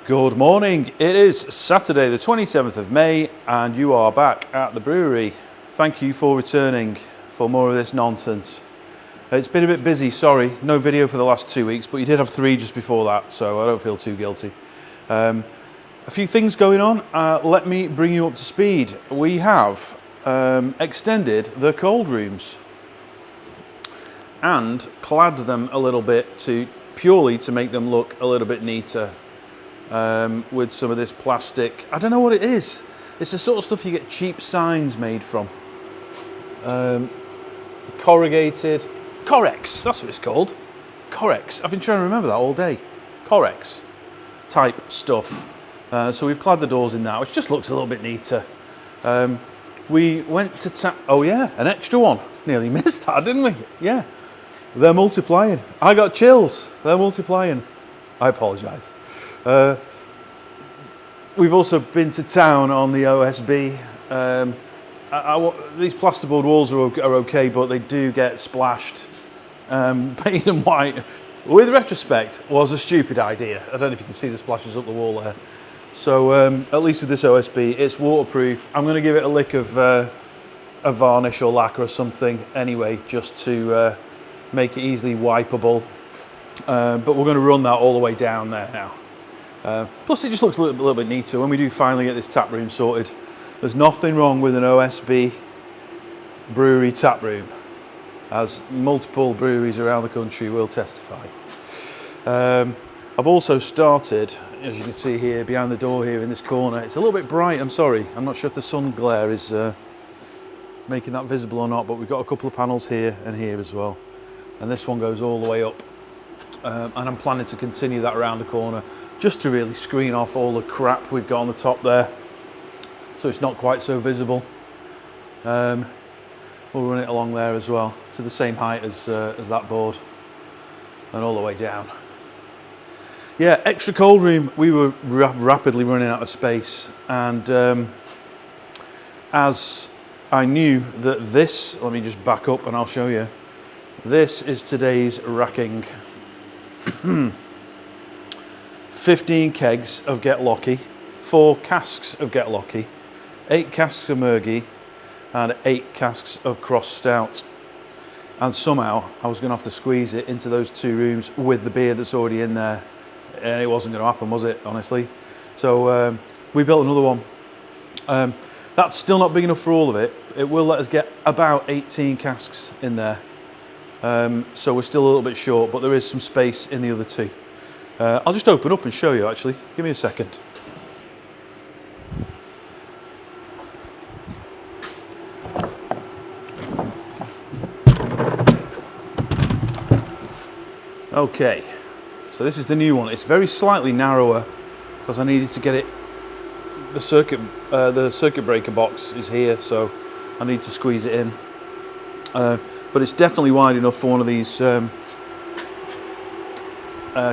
Good morning. It is Saturday the 27th of May and you are back at the brewery. Thank you for returning for more of this nonsense. It's been a bit busy, sorry, no video for the last 2 weeks, but you did have 3 just before that, so I don't feel too guilty. A few things going on, let me bring you up to speed. We have extended the cold rooms and clad them a little bit purely to make them look a little bit neater. With some of this plastic, I don't know what it is. It's the sort of stuff you get cheap signs made from. Corrugated, Correx, that's what it's called. Correx, I've been trying to remember that all day. Correx type stuff. So we've clad the doors in that, which just looks a little bit neater. We went to oh yeah, an extra one. Nearly missed that, didn't we? Yeah, they're multiplying. I got chills, they're multiplying. I apologise. We've also been to town on the OSB. These plasterboard walls are okay, but they do get splashed. Painting them white, with retrospect, was a stupid idea. I don't know if you can see the splashes up the wall there. So at least with this OSB, it's waterproof. I'm going to give it a lick of a varnish or lacquer or something anyway, just to make it easily wipeable. But we're going to run that all the way down there now. Plus it just looks a little bit neater when we do finally get this tap room sorted. There's nothing wrong with an OSB brewery tap room, as multiple breweries around the country will testify. I've also started, as you can see here behind the door here in this corner, it's a little bit bright, I'm sorry, I'm not sure if the sun glare is making that visible or not, but we've got a couple of panels here and here as well, and this one goes all the way up. And I'm planning to continue that around the corner just to really screen off all the crap we've got on the top there, so it's not quite so visible. We'll run it along there as well to the same height as that board and all the way down. Yeah, extra cold room. We were rapidly running out of space, and as I knew that this, let me just back up and I'll show you. This is today's racking. 15 kegs of Get Lucky, 4 casks of Get Lucky, 8 casks of Murgy, and 8 casks of Cross Stout. And somehow I was going to have to squeeze it into those 2 rooms with the beer that's already in there, and it wasn't going to happen, was it, honestly? So we built another one. That's still not big enough for all of it. It will let us get about 18 casks in there. So we're still a little bit short, but there is some space in the other 2. I'll just open up and show you actually. Give me a second. Okay, so this is the new one. It's very slightly narrower because I needed to get it. The circuit breaker box is here, so I need to squeeze it in. But it's definitely wide enough for one of these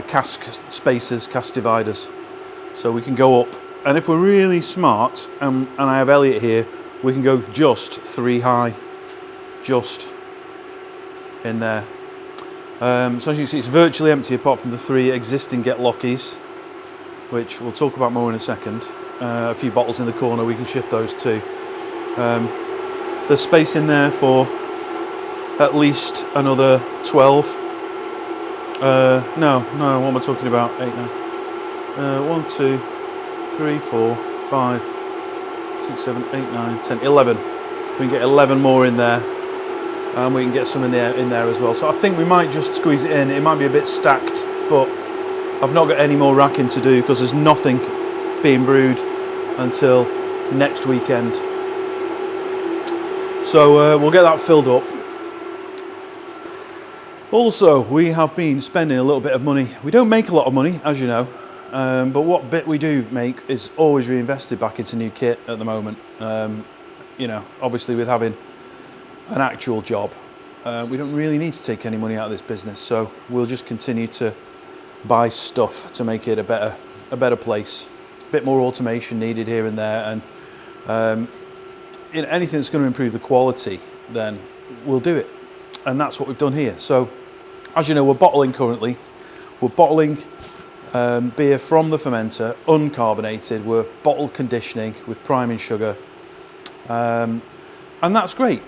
cask spacers, cask dividers. So we can go up, and if we're really smart, and I have Elliot here, we can go just 3 high, just in there. So as you can see, it's virtually empty apart from the 3 existing Get Luckies, which we'll talk about more in a second. A few bottles in the corner, we can shift those too. There's space in there for at least another 12. No, what am I talking about? 8 now. 1, 2, 3, 4, 5, 6, 7, 8, 9, 10, 11. We can get 11 more in there, and we can get some in there as well. So I think we might just squeeze it in. It might be a bit stacked, but I've not got any more racking to do because there's nothing being brewed until next weekend. So we'll get that filled up. Also, we have been spending a little bit of money. We don't make a lot of money, as you know, but what bit we do make is always reinvested back into new kit at the moment. You know, obviously with having an actual job, we don't really need to take any money out of this business, so we'll just continue to buy stuff to make it a better place. A bit more automation needed here and there, and anything that's going to improve the quality, then we'll do it. And that's what we've done here. So as you know, we're bottling currently. We're bottling beer from the fermenter, uncarbonated. We're bottle conditioning with priming sugar, and that's great.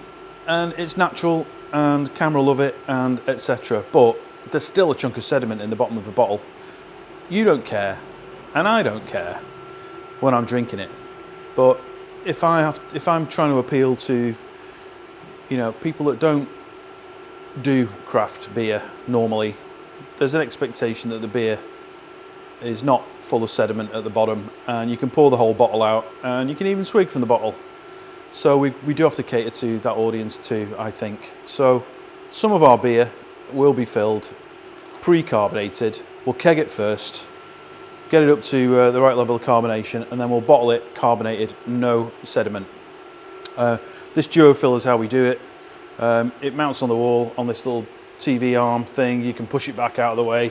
And it's natural, and camera love it, and etc. But there's still a chunk of sediment in the bottom of the bottle. You don't care, and I don't care when I'm drinking it. But if I'm trying to appeal to, you know, people that don't do craft beer normally, there's an expectation that the beer is not full of sediment at the bottom, and you can pour the whole bottle out, and you can even swig from the bottle. So we do have to cater to that audience too, I think. So some of our beer will be filled pre-carbonated. We'll keg it first, get it up to the right level of carbonation, and then we'll bottle it carbonated, no sediment. This duo fill is how we do it. It mounts on the wall on this little TV arm thing. You can push it back out of the way,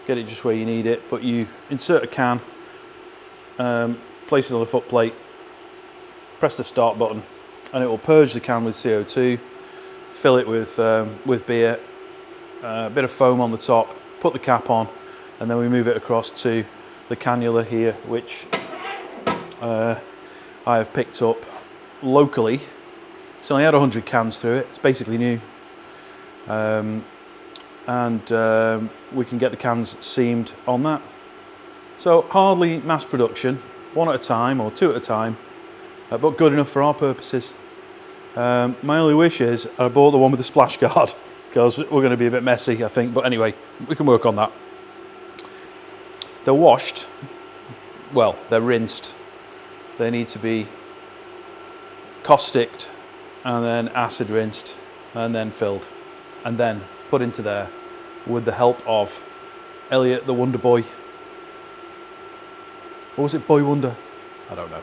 get it just where you need it, but you insert a can, place it on the foot plate, press the start button, and it will purge the can with CO2, fill it with beer, a bit of foam on the top, put the cap on, and then we move it across to the cannula here, which I have picked up locally. It's only had 100 cans through it. It's basically new. And we can get the cans seamed on that. So hardly mass production, one at a time or two at a time, but good enough for our purposes. My only wish is I bought the one with the splash guard, because we're going to be a bit messy, I think. But anyway, we can work on that. They're washed. Well, they're rinsed. They need to be causticed, and then acid rinsed, and then filled, and then put into there with the help of Elliot the Wonder Boy. Or was it Boy Wonder? I don't know.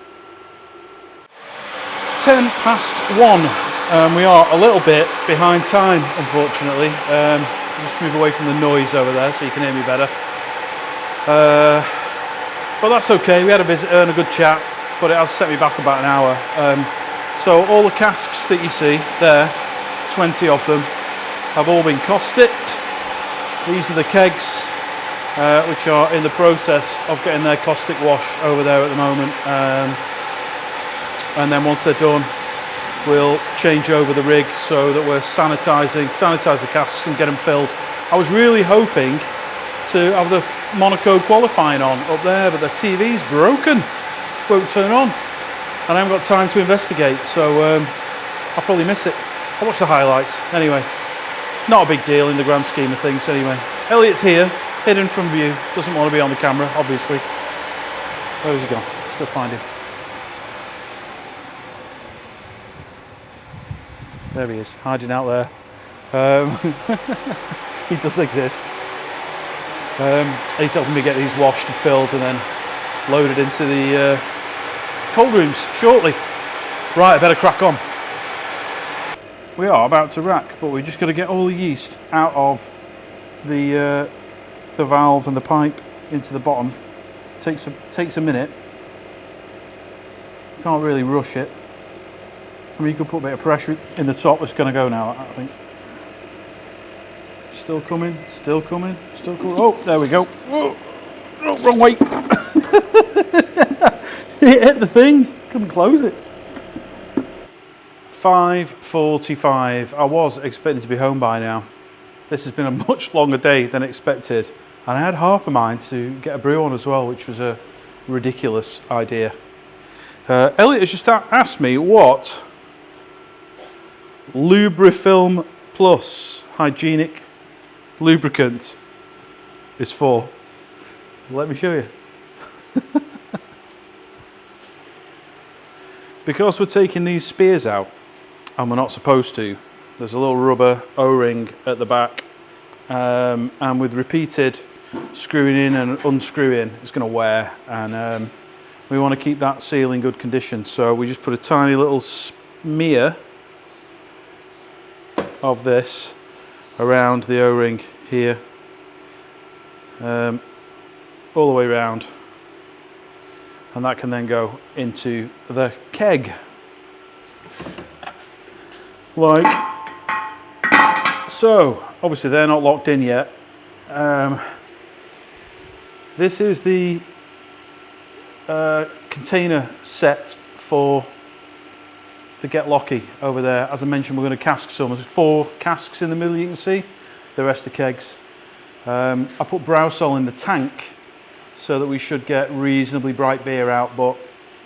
1:10. We are a little bit behind time, unfortunately. Just move away from the noise over there so you can hear me better. But that's okay. We had a visitor and a good chat, but it has set me back about an hour. So all the casks that you see there, 20 of them, have all been causticed. These are the kegs, which are in the process of getting their caustic wash over there at the moment. And then once they're done, we'll change over the rig so that we're sanitize the casks and get them filled. I was really hoping to have the Monaco qualifying on up there, but the TV's broken, won't turn on, and I haven't got time to investigate, so I'll probably miss it. I'll watch the highlights anyway. Not a big deal in the grand scheme of things anyway. Elliot's here, hidden from view, doesn't want to be on the camera, obviously. Where's he gone? Let's go find him. There he is, hiding out there. He does exist. He's helping me get these washed and filled and then loaded into the cold rooms shortly. Right, I better crack on. We are about to rack, but we've just got to get all the yeast out of the valve and the pipe into the bottom. Takes a minute. Can't really rush it. I mean, you could put a bit of pressure in the top. It's going to go now, I think. Still coming, still coming, still coming. Oh, there we go. Oh, wrong way. It hit the thing. Couldn't close it. 5:45. I was expecting to be home by now. This has been a much longer day than expected. And I had half a mind to get a brew on as well, which was a ridiculous idea. Elliot has just asked me what Lubrifilm Plus hygienic lubricant is for. Let me show you. Because we're taking these spears out, and we're not supposed to, there's a little rubber O-ring at the back, and with repeated screwing in and unscrewing, it's going to wear, and we want to keep that seal in good condition, so we just put a tiny little smear of this around the O-ring here, all the way around, and that can then go into the keg like so. Obviously they're not locked in yet, This is the container set for the Get Locky over there. As I mentioned, we're going to cask some. There's 4 casks in the middle, you can see. The rest are kegs. I put Browsol in the tank so that we should get reasonably bright beer out, but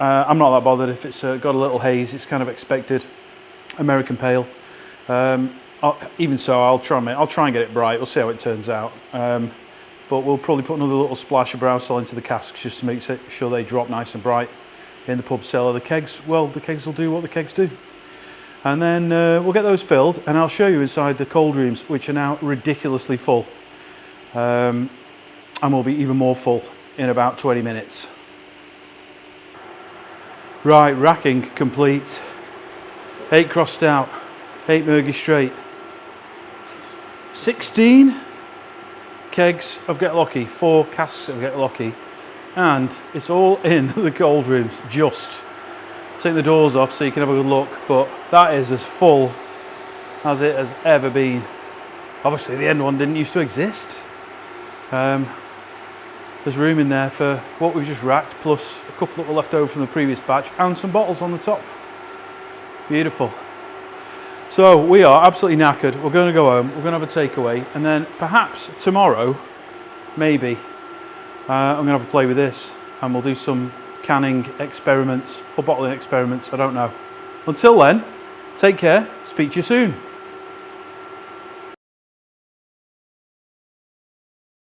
I'm not that bothered if it's got a little haze. It's kind of expected. American Pale. Even so, I'll try and get it bright. We'll see how it turns out. But we'll probably put another little splash of Browsol into the casks just to make sure they drop nice and bright in the pub cellar. The kegs will do what the kegs do. And then we'll get those filled, and I'll show you inside the cold rooms, which are now ridiculously full. And will be even more full in about 20 minutes. Right, racking complete. 8 cross stout, 8 Murgy straight. 16 kegs of Get Locky, 4 casks of Get Locky, and it's all in the cold rooms. Just take the doors off so you can have a good look, but that is as full as it has ever been. Obviously the end one didn't used to exist. There's room in there for what we've just racked, plus a couple that were left over from the previous batch, and some bottles on the top. Beautiful. So we are absolutely knackered. We're going to go home, we're going to have a takeaway, and then perhaps tomorrow, maybe, I'm going to have a play with this, and we'll do some canning experiments or bottling experiments, I don't know. Until then, take care, speak to you soon.